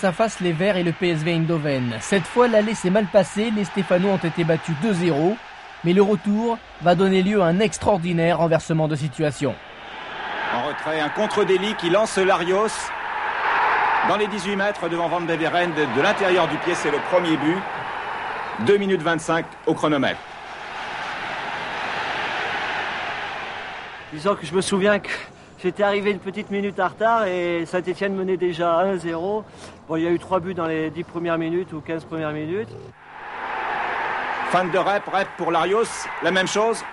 face à face les Verts et le PSV Eindhoven. Cette fois, l'aller s'est mal passé, les Stéphanois ont été battus 2-0. Mais le retour va donner lieu à un extraordinaire renversement de situation. En retrait, un contre Dely qui lance Larios dans les 18 mètres devant Van Beveren. De l'intérieur du pied, c'est le premier but. 2 minutes 25 au chronomètre. Disons que je me souviens que j'étais arrivé une petite minute en retard et Saint-Etienne menait déjà 1-0. Bon, il y a eu 3 buts dans les 10 premières minutes ou 15 premières minutes. Fin de Rep pour Larios, la même chose.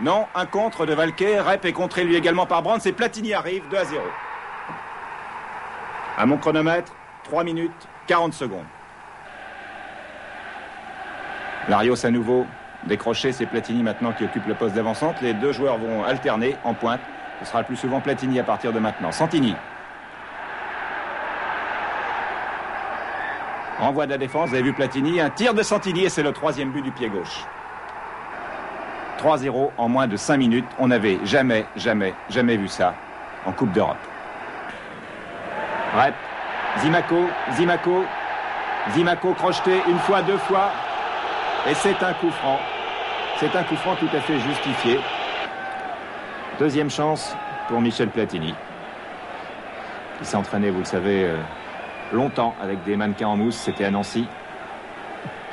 Non, un contre de Valquet. Rep est contré lui également par Brandt. Et Platini arrive, 2-0. À mon chronomètre, 3 minutes 40 secondes. Larios à nouveau décroché, c'est Platini maintenant qui occupe le poste d'avant-centre. Les deux joueurs vont alterner en pointe. Ce sera le plus souvent Platini à partir de maintenant. Santini. Renvoi de la défense, vous avez vu Platini, un tir de Santini et c'est le 3e but du pied gauche. 3-0 en moins de 5 minutes. On n'avait jamais vu ça en Coupe d'Europe. Rep, Zimaco crocheté une fois, 2 fois. Et c'est un coup franc. C'est un coup franc tout à fait justifié. Deuxième chance pour Michel Platini. Il s'est entraîné, vous le savez, longtemps avec des mannequins en mousse. C'était à Nancy.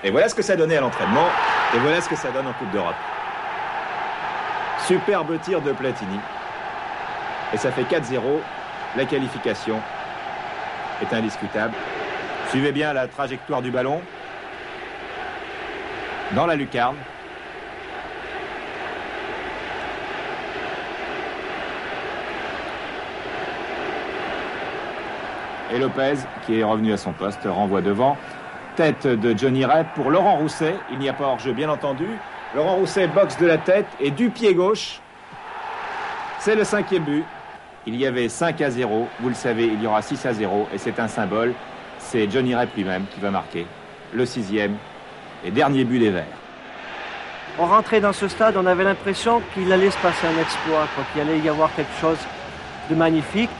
Et voilà ce que ça donnait à l'entraînement. Et voilà ce que ça donne en Coupe d'Europe. Superbe tir de Platini. Et ça fait 4-0. La qualification est indiscutable. Suivez bien la trajectoire du ballon. Dans la lucarne. Et Lopez, qui est revenu à son poste, renvoie devant. Tête de Johnny Rep pour Laurent Rousset. Il n'y a pas hors-jeu, bien entendu. Laurent Rousset boxe de la tête et du pied gauche. C'est le 5e but. Il y avait 5-0. Vous le savez, il y aura 6-0. Et c'est un symbole. C'est Johnny Rep lui-même qui va marquer le 6e et dernier but des Verts. On rentrait dans ce stade, on avait l'impression qu'il allait se passer un exploit, qu'il allait y avoir quelque chose de magnifique.